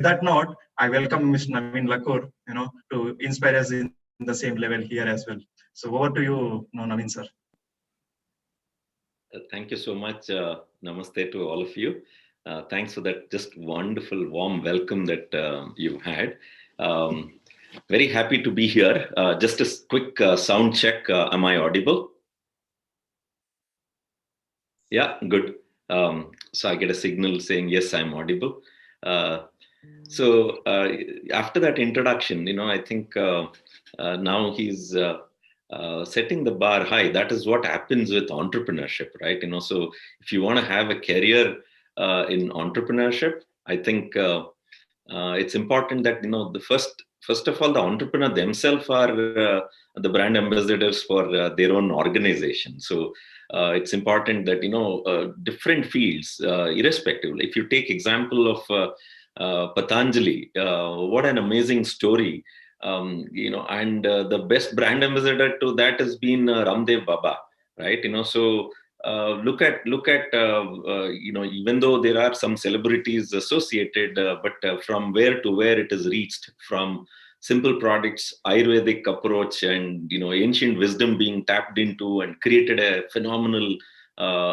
that note, I welcome Mr. Naveen Lakkur, to inspire us in the same level here as well. So over to you, Naveen sir. Thank you so much. Namaste to all of you. Thanks for that just wonderful, warm welcome that you've had. Um, Very happy to be here. Just a quick sound check. Am I audible? Yeah, good. So I get a signal saying, yes, I'm audible. Uh, so after that introduction, I think now he's setting the bar high. That is what happens with entrepreneurship, right? So if you want to have a career in entrepreneurship, I think it's important that the first of all, the entrepreneur themselves are the brand ambassadors for their own organization. So it's important that different fields, irrespective. If you take example of Patanjali, what an amazing story. And the best brand ambassador to that has been Ramdev Baba, right? So look at even though there are some celebrities associated, but from where to where it is reached, from simple products, Ayurvedic approach, and ancient wisdom being tapped into and created a phenomenal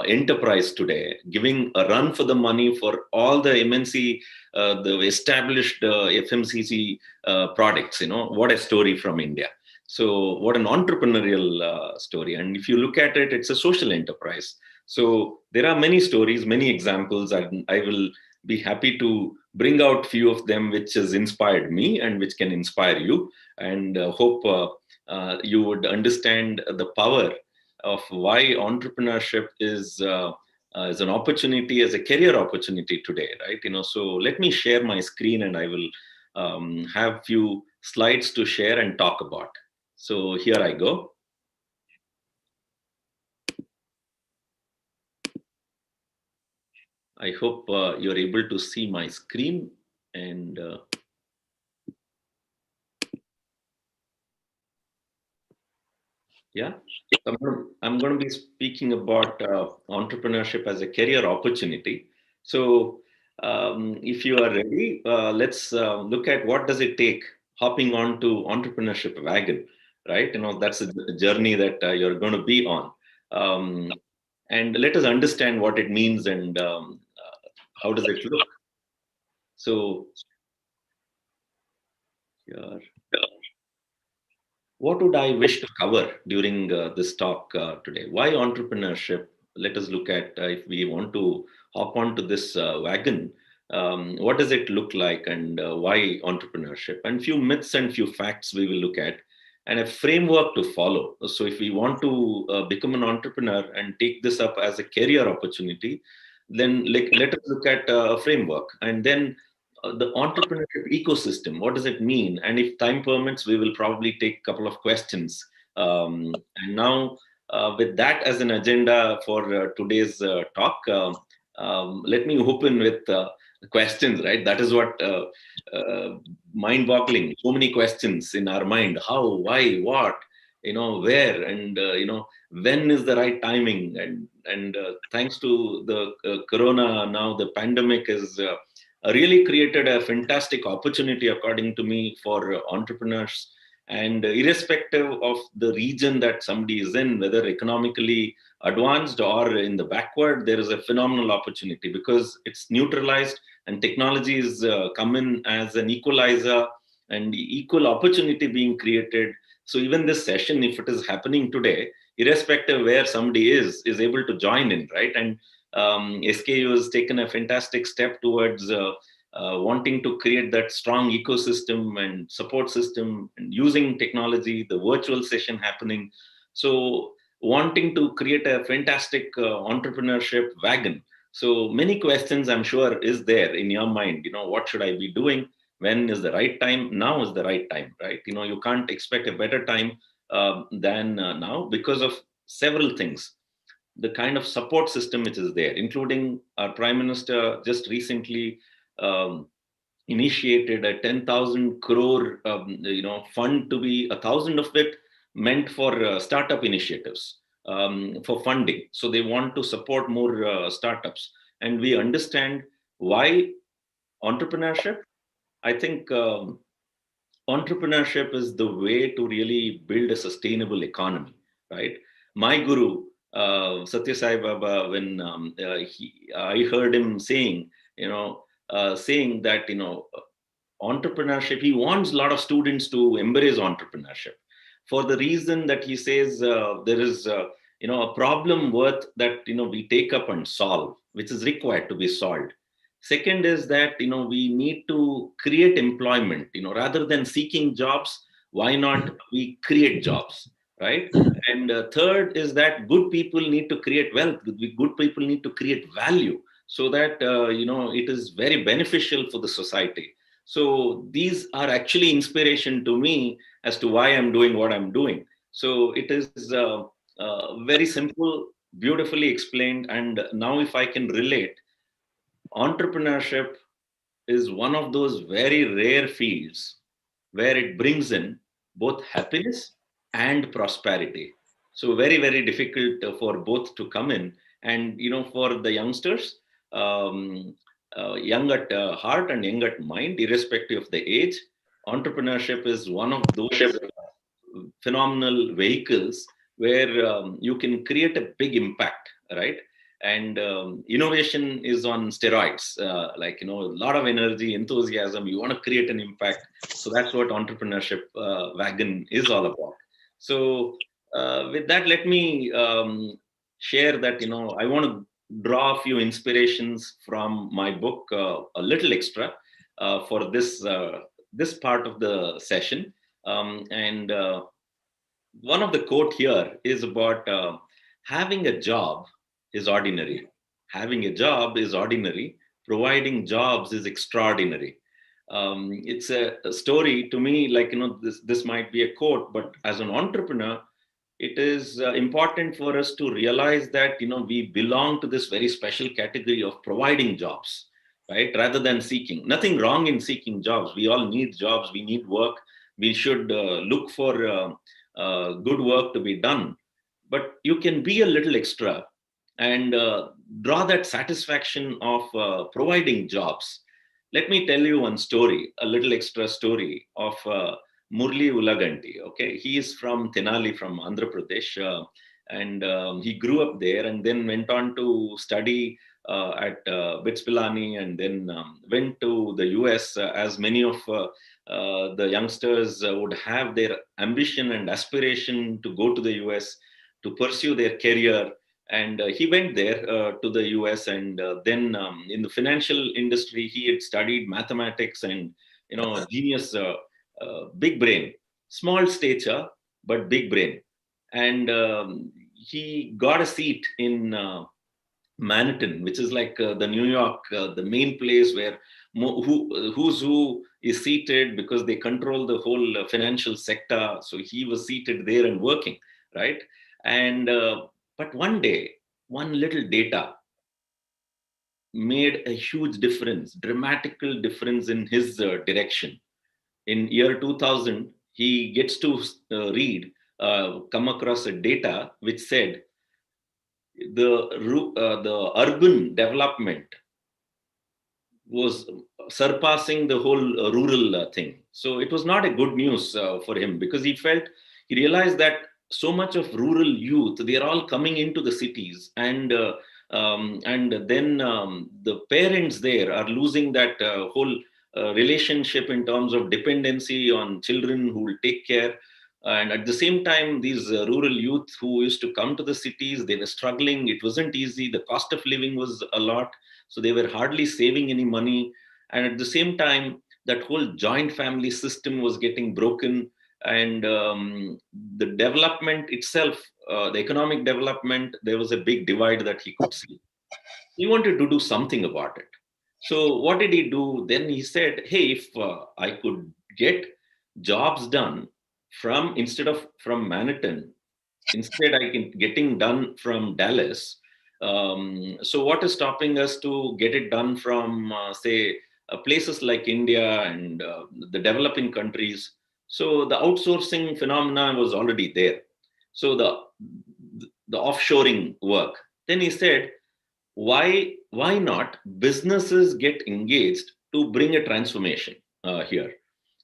enterprise today, giving a run for the money for all the MNC, the established FMCG products. What a story from India. So what an entrepreneurial story. And if you look at it, it's a social enterprise. So there are many stories, many examples, and I will be happy to bring out few of them which has inspired me and which can inspire you, and hope you would understand the power of why entrepreneurship is an opportunity, as a career opportunity today, right? So let me share my screen, and I will have few slides to share and talk about. So here I go. I hope you're able to see my screen, and yeah, I'm going to be speaking about entrepreneurship as a career opportunity. So if you are ready, let's look at what does it take hopping on to entrepreneurship wagon, right? That's a journey that you're going to be on. Um, and let us understand what it means, and how does it look. So here, what would I wish to cover during this talk today? Why entrepreneurship? Let us look at, if we want to hop onto this wagon, what does it look like, and why entrepreneurship? And few myths and few facts we will look at, and a framework to follow. So if we want to become an entrepreneur and take this up as a career opportunity, then let us look at a framework, and then the entrepreneurship ecosystem. What does it mean? And if time permits, we will probably take a couple of questions. And now, with that as an agenda for today's talk, let me open with questions, right? That is what mind-boggling. So many questions in our mind: how, why, what, where, and when is the right timing? And thanks to the corona, now the pandemic is really created a fantastic opportunity, according to me, for entrepreneurs. And irrespective of the region that somebody is in, whether economically advanced or in the backward, there is a phenomenal opportunity, because it's neutralized, and technologies come in as an equalizer, and equal opportunity being created. So even this session, if it is happening today, irrespective where somebody is able to join in, right? And SKU has taken a fantastic step towards wanting to create that strong ecosystem and support system, and using technology, the virtual session happening. So wanting to create a fantastic entrepreneurship wagon. So many questions, I'm sure, is there in your mind. What should I be doing? When is the right time? Now is the right time, right? You can't expect a better time than now, because of several things. The kind of support system which is there, including our Prime Minister just recently initiated a 10,000 crore fund, to be 1,000 of it meant for startup initiatives, for funding. So they want to support more startups, and we understand why entrepreneurship. I think entrepreneurship is the way to really build a sustainable economy, right? My guru, Satya Sai Baba, when I heard him saying, saying that, entrepreneurship, he wants a lot of students to embrace entrepreneurship for the reason that he says there is, a problem worth that, we take up and solve, which is required to be solved. Second is that, we need to create employment, rather than seeking jobs, why not we create jobs, right? And third is that good people need to create wealth, good people need to create value, so that, it is very beneficial for the society. So these are actually inspiration to me as to why I'm doing what I'm doing. So it is very simple, beautifully explained. And now if I can relate, entrepreneurship is one of those very rare fields where it brings in both happiness and prosperity. So very, very difficult for both to come in. And, for the youngsters, young at heart and young at mind, irrespective of the age, entrepreneurship is one of those phenomenal vehicles where you can create a big impact, right? And innovation is on steroids, like, a lot of energy, enthusiasm, you want to create an impact. So that's what entrepreneurship wagon is all about. So with that, let me share that, I want to draw a few inspirations from my book, a little extra, for this part of the session. And one of the quote here is about having a job is ordinary. Having a job is ordinary. Providing jobs is extraordinary. It's a story to me, like, this might be a quote, but as an entrepreneur, it is important for us to realize that, we belong to this very special category of providing jobs, right? Rather than seeking. Nothing wrong in seeking jobs. We all need jobs. We need work. We should look for good work to be done. But you can be a little extra and draw that satisfaction of providing jobs. Let me tell you one story, a little extra story of Murli Ulaganti. Okay, he is from Tenali, from Andhra Pradesh, and he grew up there and then went on to study at BITS Pilani, and then went to the US, as many of the youngsters would have their ambition and aspiration to go to the US to pursue their career. And he went there to the US, and then in the financial industry, he had studied mathematics and, genius, big brain, small stature, but big brain. And he got a seat in Manhattan, which is like the New York, the main place where who's who is seated, because they control the whole financial sector. So he was seated there and working, right? And but one day, one little data made a huge difference, dramatical difference in his direction. In year 2000, he gets to come across a data which said the urban development was surpassing the whole rural thing. So it was not a good news for him, because he realized that so much of rural youth, they are all coming into the cities, and then the parents there are losing that whole relationship in terms of dependency on children who will take care. And at the same time, these rural youth who used to come to the cities, they were struggling. It wasn't easy. The cost of living was a lot. So they were hardly saving any money. And at the same time, that whole joint family system was getting broken. And the development itself, the economic development, there was a big divide that he could see. He wanted to do something about it. So what did he do? Then he said, hey, if I could get jobs done instead of from Manhattan, instead I can getting done from Dallas. So what is stopping us to get it done from, say, places like India and the developing countries? So the outsourcing phenomena was already there. So the offshoring work. Then he said, why not businesses get engaged to bring a transformation? here,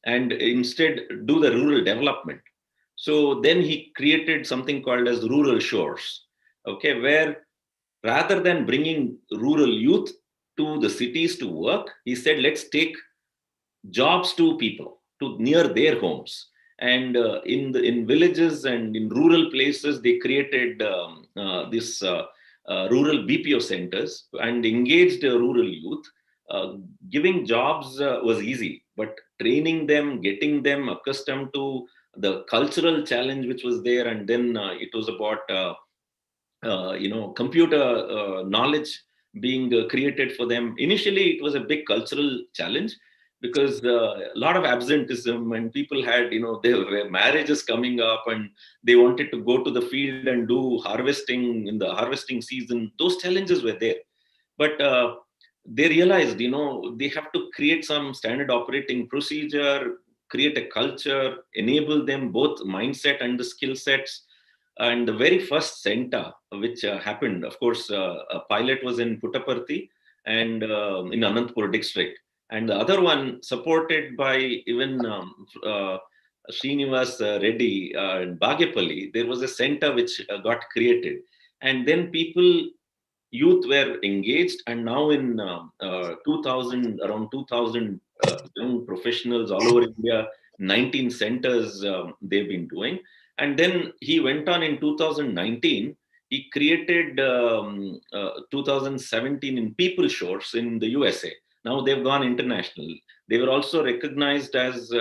and instead do the rural development. So then he created something called as rural shores, okay, where rather than bringing rural youth to the cities to work, he said, let's take jobs to people to near their homes. And in villages and in rural places, they created this rural BPO centers and engaged rural youth. Giving jobs was easy, but training them, getting them accustomed to the cultural challenge which was there, and then it was about computer knowledge being created for them. Initially, it was a big cultural challenge because a lot of absenteeism, and people had, there were marriages coming up, and they wanted to go to the field and do harvesting in the harvesting season. Those challenges were there, but they realized, they have to create some standard operating procedure, create a culture, enable them both mindset and the skill sets. And the very first center which happened, of course, a pilot was in Puttaparthi and in Anantapur district. And the other one, supported by even Srinivas Reddy in Bagyapalli, there was a center which got created. And then youth were engaged, and now in 2000, around 2000 young professionals all over India, 19 centers they've been doing. And then he went on in 2019, he created 2017 in People Shores in the USA. Now they've gone international. They were also recognized as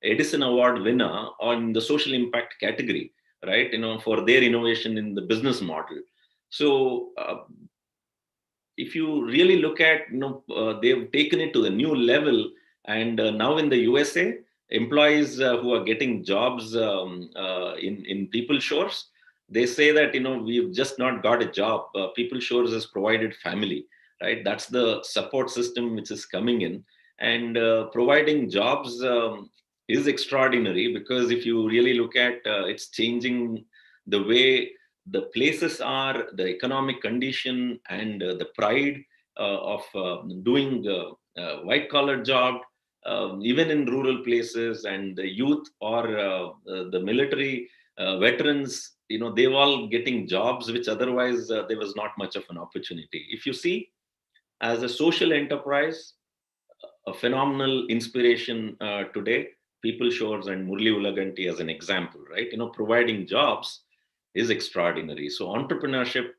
Edison Award winner on the social impact category, right? For their innovation in the business model. So if you really look at, they've taken it to a new level. And now in the USA, employees who are getting jobs in People Shores, they say that, we've just not got a job. People Shores has provided family, right? That's the support system which is coming in. And providing jobs is extraordinary, because if you really look at, it's changing the way the places are, the economic condition, and the pride of doing white collar job, even in rural places, and the youth or the military veterans, they're all getting jobs which otherwise there was not much of an opportunity. If you see, as a social enterprise, a phenomenal inspiration today, People Shores and Murli Ulaganti as an example, right? Providing jobs is extraordinary. So entrepreneurship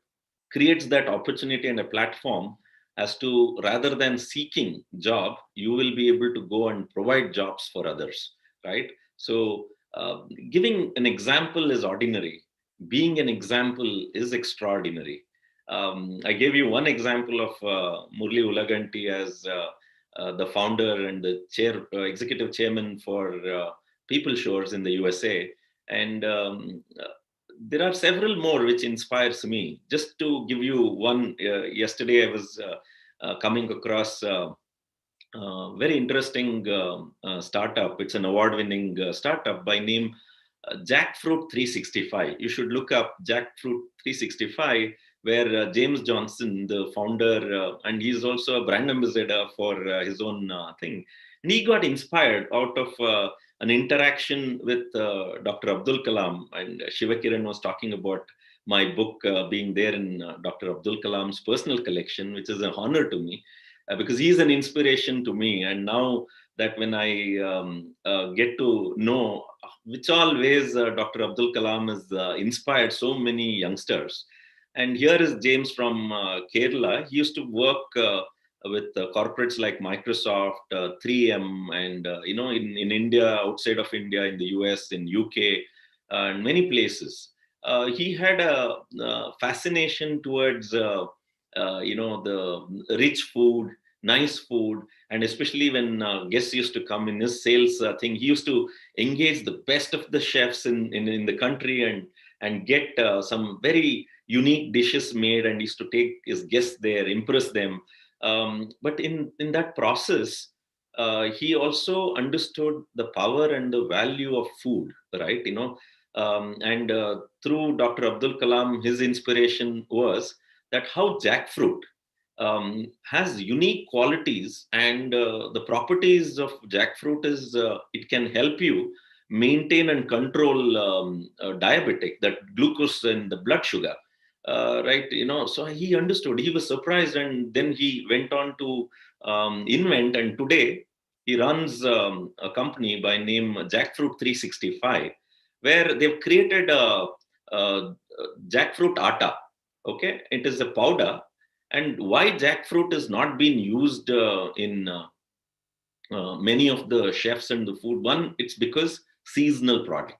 creates that opportunity and a platform as to, rather than seeking job, you will be able to go and provide jobs for others, right? So giving an example is ordinary. Being an example is extraordinary. I gave you one example of Murli Ulaganti as the founder and the executive chairman for People Shores in the USA. And there are several more which inspires me. Just to give you one, yesterday I was coming across very interesting startup. It's an award-winning startup by name Jackfruit 365. You should look up Jackfruit 365, where James Johnson, the founder, and he's also a brand ambassador for his own thing. And he got inspired out of an interaction with Dr. Abdul Kalam, and Shivakiran was talking about my book being there in Dr. Abdul Kalam's personal collection, which is an honor to me because he's an inspiration to me. And now that when I get to know which all ways Dr. Abdul Kalam has inspired so many youngsters. And here is James from Kerala. He used to work with corporates like Microsoft, 3M, and in India, outside of India, in the US, in UK, and many places. He had a fascination towards the rich food, nice food, and especially when guests used to come in his sales thing, he used to engage the best of the chefs in the country and get some very unique dishes made, and used to take his guests there, impress them. But in that process, he also understood the power and the value of food, right? And through Dr. Abdul Kalam, his inspiration was that how jackfruit has unique qualities, and the properties of jackfruit is it can help you maintain and control diabetic, that glucose in the blood sugar, right? So he understood, he was surprised, and then he went on to invent, and today he runs a company by name Jackfruit 365, where they've created a jackfruit atta. Okay, it is a powder. And why jackfruit is not being used in many of the chefs and the food? One, it's because seasonal product.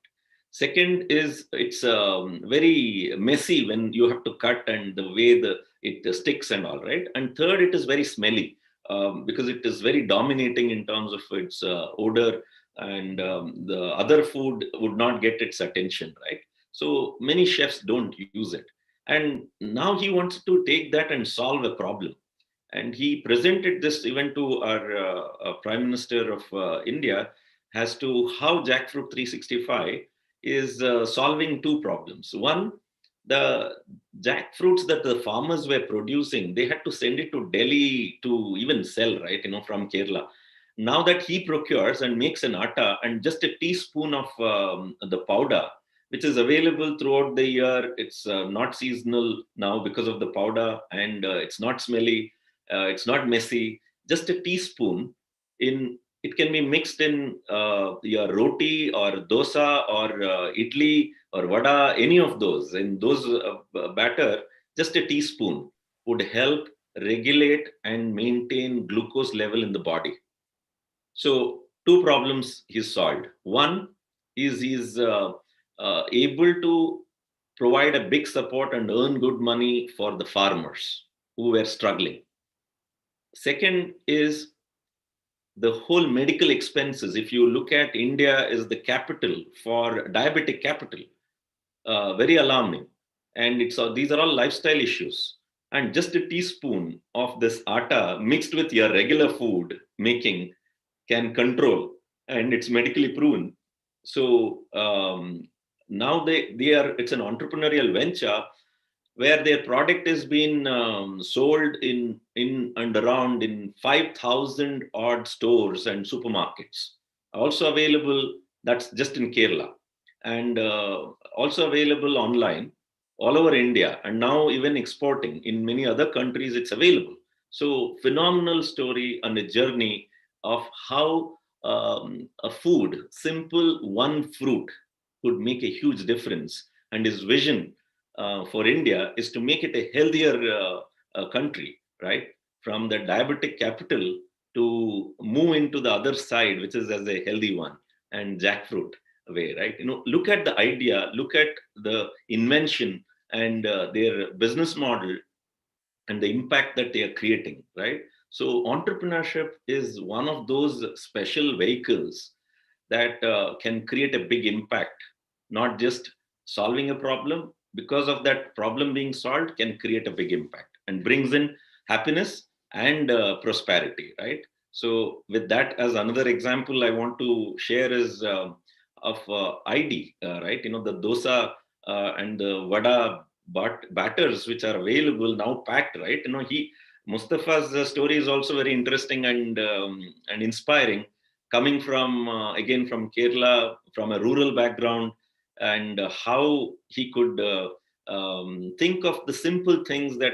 Second is it's very messy when you have to cut, and the way it sticks and all, right? And third, it is very smelly because it is very dominating in terms of its odor, and the other food would not get its attention, right? So many chefs don't use it. And now he wants to take that and solve a problem. And he presented this even to our Prime Minister of India as to how Jackfruit 365 is solving two problems. One, the jackfruits that the farmers were producing, they had to send it to Delhi to even sell, right? From Kerala. Now that he procures and makes an atta, and just a teaspoon of the powder, which is available throughout the year. It's not seasonal now because of the powder, and it's not smelly, it's not messy. Just a teaspoon in it can be mixed in your roti or dosa or idli or vada, any of those. In those batter, just a teaspoon would help regulate and maintain glucose level in the body. So two problems he's solved. One is he's able to provide a big support and earn good money for the farmers who were struggling. Second is the whole medical expenses. If you look at India is the capital for diabetic capital, very alarming. And these are all lifestyle issues. And just a teaspoon of this atta mixed with your regular food making can control, and it's medically proven. So now they are, it's an entrepreneurial venture where their product is being sold in and around in 5,000 odd stores and supermarkets. Also available, that's just in Kerala, and also available online all over India, and now even exporting in many other countries. It's available. So phenomenal story and a journey of how a food, simple one fruit, could make a huge difference. And his vision for India is to make it a healthier country, right? From the diabetic capital to move into the other side, which is as a healthy one, and jackfruit way, right? Look at the idea, look at the invention and their business model and the impact that they are creating, right? So entrepreneurship is one of those special vehicles that can create a big impact, not just solving a problem. Because of that problem being solved, can create a big impact and brings in happiness and prosperity, right? So with that as another example, I want to share is of ID, right? The dosa and the vada batters which are available now packed, right? Mustafa's story is also very interesting and inspiring, coming from again from Kerala, from a rural background, and how he could think of the simple things that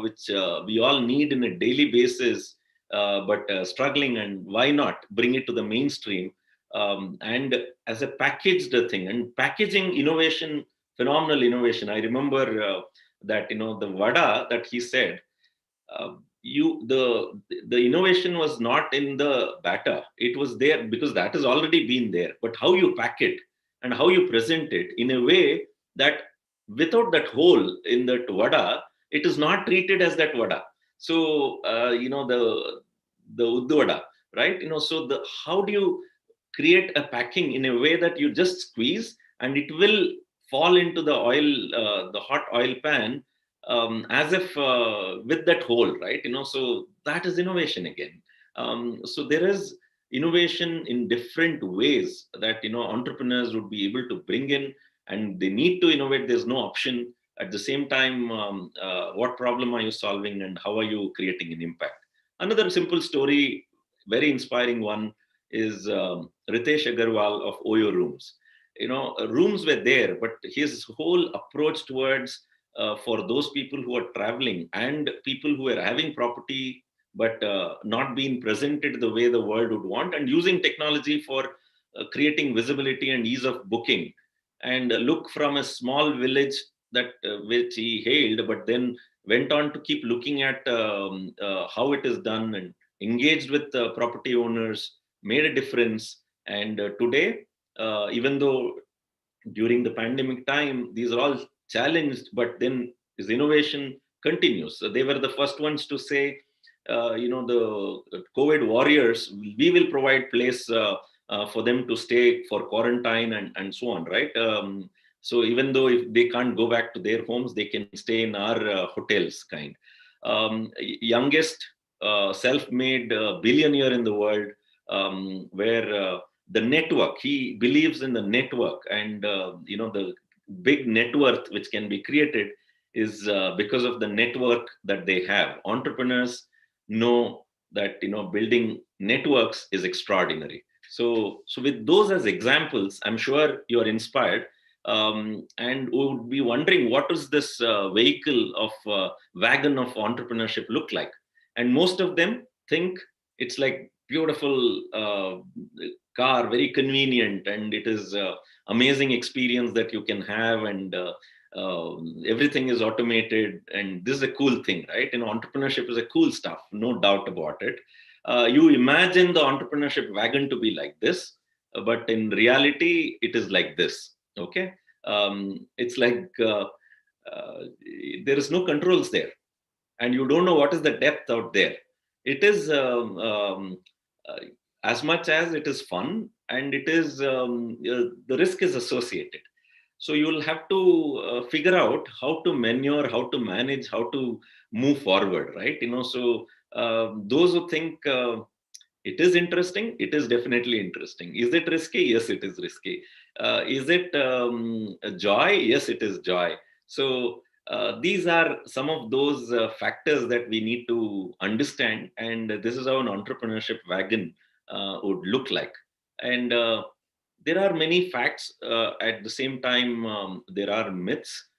which we all need in a daily basis, but struggling, and why not bring it to the mainstream, and as a packaged thing, and packaging innovation, phenomenal innovation. I remember that the vada that he said, the innovation was not in the batter. It was there because that has already been there, but how you pack it and how you present it in a way that without that hole in that vada, it is not treated as that vada. So the uddu vada, right? So the how do you create a packing in a way that you just squeeze and it will fall into the oil, the hot oil pan, as if with that hole, right? So that is innovation again. So there is innovation in different ways that entrepreneurs would be able to bring in, and they need to innovate. There's no option. At the same time, what problem are you solving and how are you creating an impact? Another simple story, very inspiring one, is Ritesh Agarwal of Oyo Rooms. Rooms were there, but his whole approach towards for those people who are traveling and people who are having property but not being presented the way the world would want, and using technology for creating visibility and ease of booking, and look from a small village that which he hailed, but then went on to keep looking at how it is done and engaged with property owners, made a difference. And today, even though during the pandemic time, these are all challenged, but then his innovation continues. So they were the first ones to say, the COVID warriors, we will provide place for them to stay for quarantine and so on, right? So even though if they can't go back to their homes, they can stay in our hotels, kind. Youngest self-made billionaire in the world, where the network, he believes in the network, and the big net worth which can be created is because of the network that they have. Entrepreneurs know that building networks is extraordinary. So with those as examples, I'm sure you are inspired, and would be wondering, what does this vehicle of wagon of entrepreneurship look like? And most of them think it's like beautiful car, very convenient, and it is amazing experience that you can have, and everything is automated, and this is a cool thing, right? Entrepreneurship is a cool stuff, no doubt about it. You imagine the entrepreneurship wagon to be like this, but in reality it is like this. Okay. It's like there is no controls there, and you don't know what is the depth out there. It is uh, as much as it is fun, and it is the risk is associated. So you will have to figure out how to maneuver, how to manage, how to move forward, right? So those who think it is interesting, it is definitely interesting. Is it risky? Yes, it is risky. Is it a joy? Yes, it is joy. So these are some of those factors that we need to understand, and this is how an entrepreneurship wagon would look like. And there are many facts. At the same time, there are myths.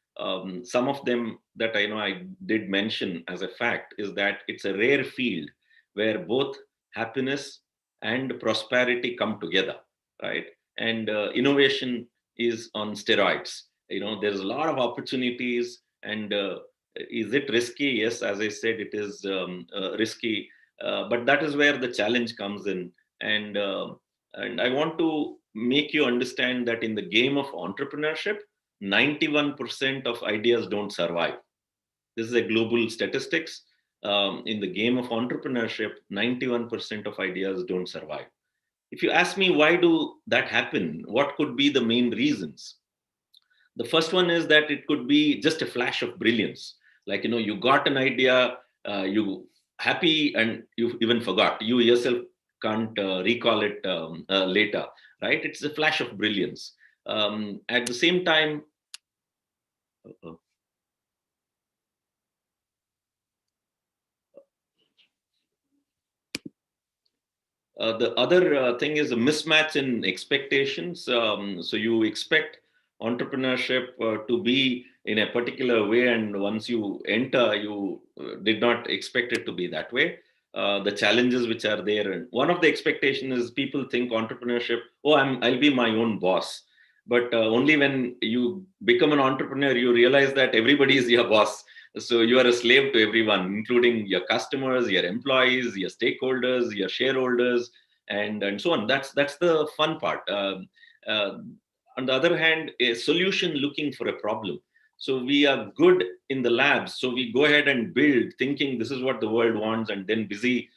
Some of them that I know I did mention as a fact is that it's a rare field where both happiness and prosperity come together, right? And innovation is on steroids. There's a lot of opportunities, and is it risky? Yes, as I said, it is risky, but that is where the challenge comes in. And I want to make you understand that in the game of entrepreneurship, 91% of ideas don't survive. This is a global statistics. In the game of entrepreneurship, 91% of ideas don't survive. If you ask me why do that happen, what could be the main reasons? The first one is that it could be just a flash of brilliance. Like, you got an idea, you happy, and you even forgot. You yourself can't recall it later, right? It's a flash of brilliance. At the same time, the other thing is a mismatch in expectations. So you expect entrepreneurship to be in a particular way, and once you enter, you did not expect it to be that way. The challenges which are there, and one of the expectation is people think entrepreneurship, oh, I'll be my own boss. But only when you become an entrepreneur, you realize that everybody is your boss. So you are a slave to everyone, including your customers, your employees, your stakeholders, your shareholders, and so on. That's the fun part. Uh, on the other hand, a solution looking for a problem. So we are good in the labs. So we go ahead and build, thinking this is what the world wants, and then busy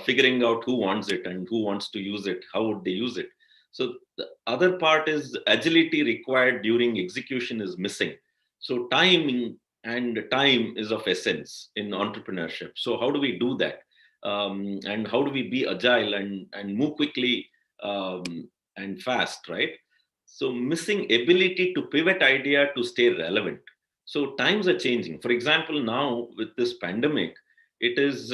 figuring out who wants it and who wants to use it, how would they use it. So the other part is agility required during execution is missing. So timing and time is of essence in entrepreneurship. So how do we do that? And how do we be agile and move quickly um, and fast, right? So missing ability to pivot idea to stay relevant. So times are changing. For example, now with this pandemic, it is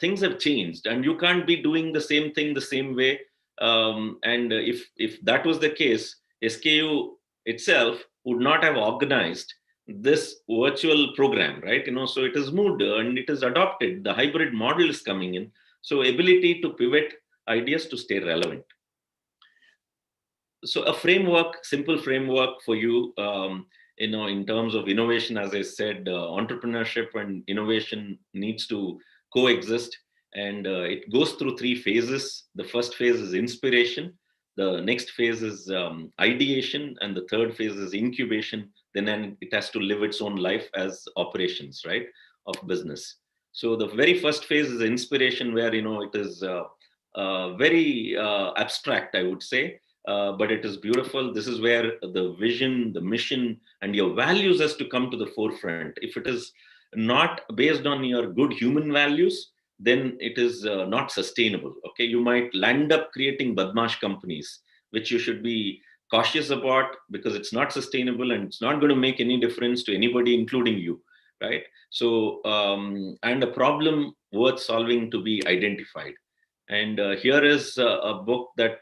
things have changed, and you can't be doing the same thing the same way. And if that was the case, SKU itself would not have organized this virtual program, right? So it is moved and it is adopted. The hybrid model is coming in. So ability to pivot ideas to stay relevant. So a framework, simple framework for you, in terms of innovation. As I said, entrepreneurship and innovation needs to coexist, and it goes through three phases. The first phase is inspiration, the next phase is ideation, and the third phase is incubation. Then it has to live its own life as operations, right, of business. So the very first phase is inspiration, where it is very abstract, I would say, but it is beautiful. This is where the vision, the mission, and your values has to come to the forefront. If it is not based on your good human values, then it is not sustainable. Okay, you might land up creating badmash companies, which you should be cautious about, because it's not sustainable and it's not going to make any difference to anybody, including you, right? So, and a problem worth solving to be identified. And here is a book that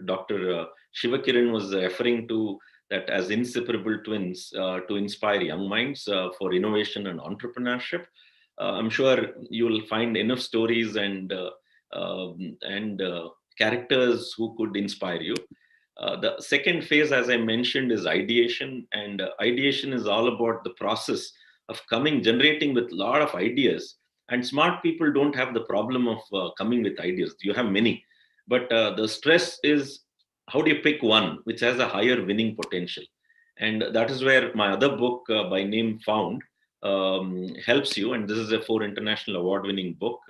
Dr. Shivakiran was referring to, that as inseparable twins to inspire young minds for innovation and entrepreneurship. I'm sure you will find enough stories and characters who could inspire you. The second phase, as I mentioned, is ideation, and ideation is all about the process of generating with a lot of ideas. And smart people don't have the problem of coming with ideas. You have many, but the stress is, how do you pick one which has a higher winning potential? And that is where my other book by name Found helps you. And this is a 4 international award-winning book.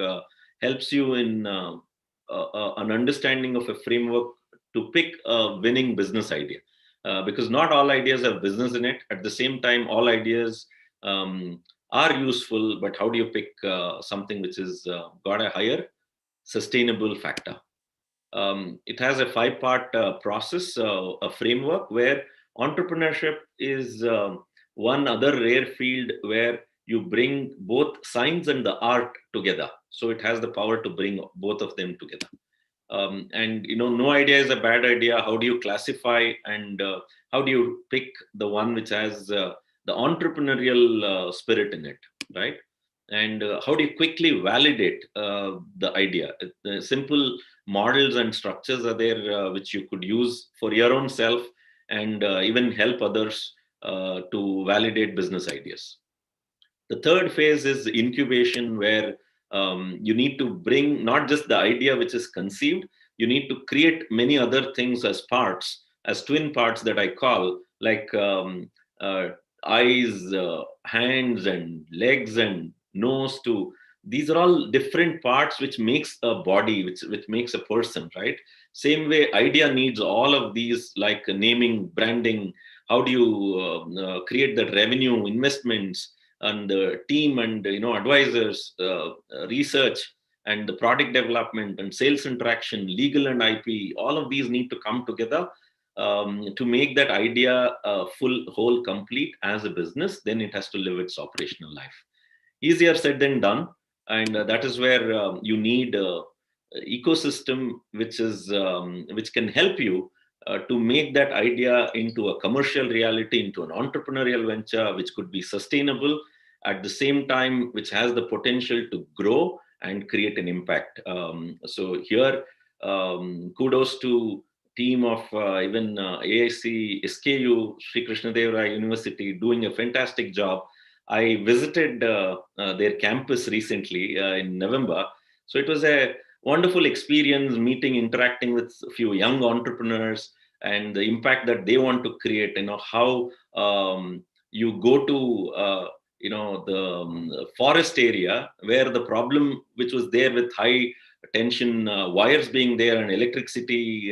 Helps you in an understanding of a framework to pick a winning business idea, because not all ideas have business in it. At the same time, all ideas are useful, but how do you pick something which is got a higher sustainable factor? It has a 5-part process, a framework, where entrepreneurship is one other rare field where you bring both science and the art together. So it has the power to bring both of them together. And no idea is a bad idea. How do you classify, and how do you pick the one which has the entrepreneurial spirit in it, right? And how do you quickly validate the idea? Simple models and structures are there which you could use for your own self, and even help others to validate business ideas. The third phase is incubation, where you need to bring not just the idea which is conceived, you need to create many other things as parts, as twin parts that I call, like eyes, hands, and legs, and nose to. These are all different parts which makes a body, which makes a person, right? Same way, idea needs all of these, like naming, branding. How do you create the revenue, investments, and the team, and advisors, research, and the product development, and sales interaction, legal and IP? All of these need to come together to make that idea full, whole, complete as a business. Then it has to live its operational life. Easier said than done, and that is where you need ecosystem which can help you to make that idea into a commercial reality, into an entrepreneurial venture which could be sustainable, at the same time which has the potential to grow and create an impact. So here, kudos to team of even AIC, SKU, Sri Krishnadeva University, doing a fantastic job. I visited their campus recently in November. So it was a wonderful experience, meeting, interacting with a few young entrepreneurs, and the impact that they want to create. How you go to the forest area, where the problem which was there with high tension wires being there and electricity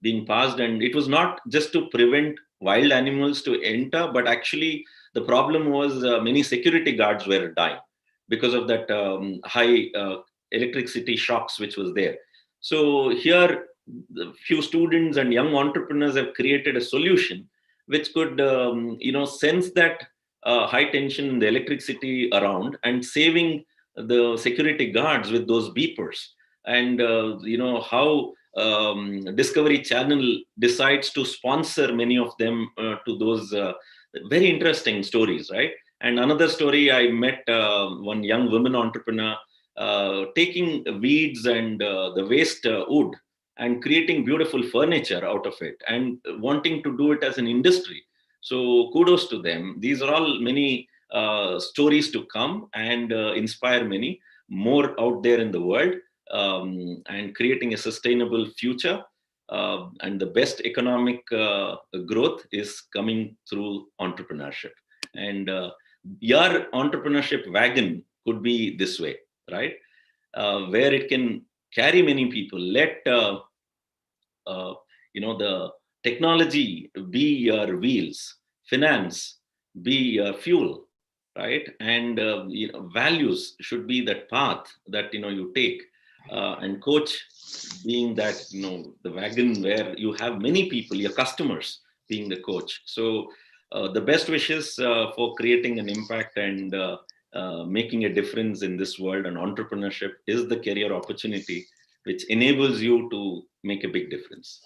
being passed, and it was not just to prevent wild animals to enter, but actually the problem was many security guards were dying because of that high electricity shocks which was there. So here, a few students and young entrepreneurs have created a solution which could, sense that high tension in the electricity around and saving the security guards with those beepers. And, how Discovery Channel decides to sponsor many of them to those very interesting stories, right? And another story, I met one young woman entrepreneur taking weeds and the waste wood and creating beautiful furniture out of it and wanting to do it as an industry. So kudos to them. These are all many stories to come and inspire many more out there in the world, and creating a sustainable future. And the best economic growth is coming through entrepreneurship. And your entrepreneurship wagon could be this way, right? Where it can carry many people. Let the technology be your wheels, finance be your fuel, right? And values should be that path that you take, and coach being that the wagon where you have many people, your customers being the coach. So the best wishes for creating an impact and making a difference in this world. And entrepreneurship is the career opportunity which enables you to make a big difference.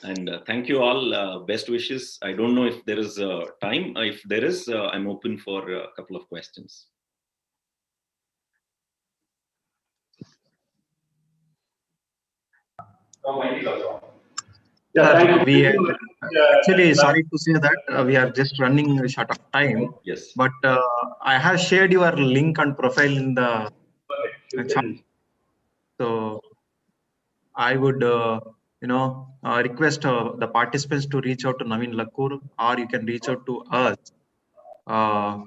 And thank you all. Best wishes. I don't know if there is time. If there is, I'm open for a couple of questions. Yeah, we actually, sorry to say that we are just running short of time. Yes. But I have shared your link and profile in the chat. So I would, request the participants to reach out to Naveen Lakkur, or you can reach out to us or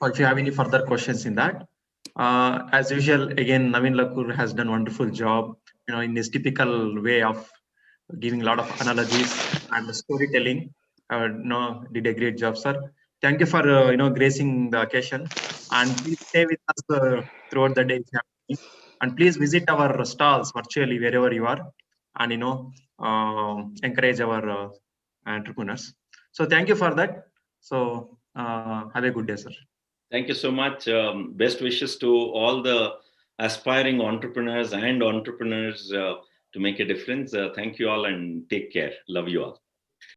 if you have any further questions in that. As usual, again, Naveen Lakkur has done wonderful job, in his typical way of giving a lot of analogies and storytelling. Did a great job, sir. Thank you for gracing the occasion, and please stay with us throughout the day. And please visit our stalls virtually wherever you are, and encourage our entrepreneurs. So thank you for that. So have a good day, sir. Thank you so much. Best wishes to all the aspiring entrepreneurs and entrepreneurs to make a difference. Thank you all and take care. Love you all.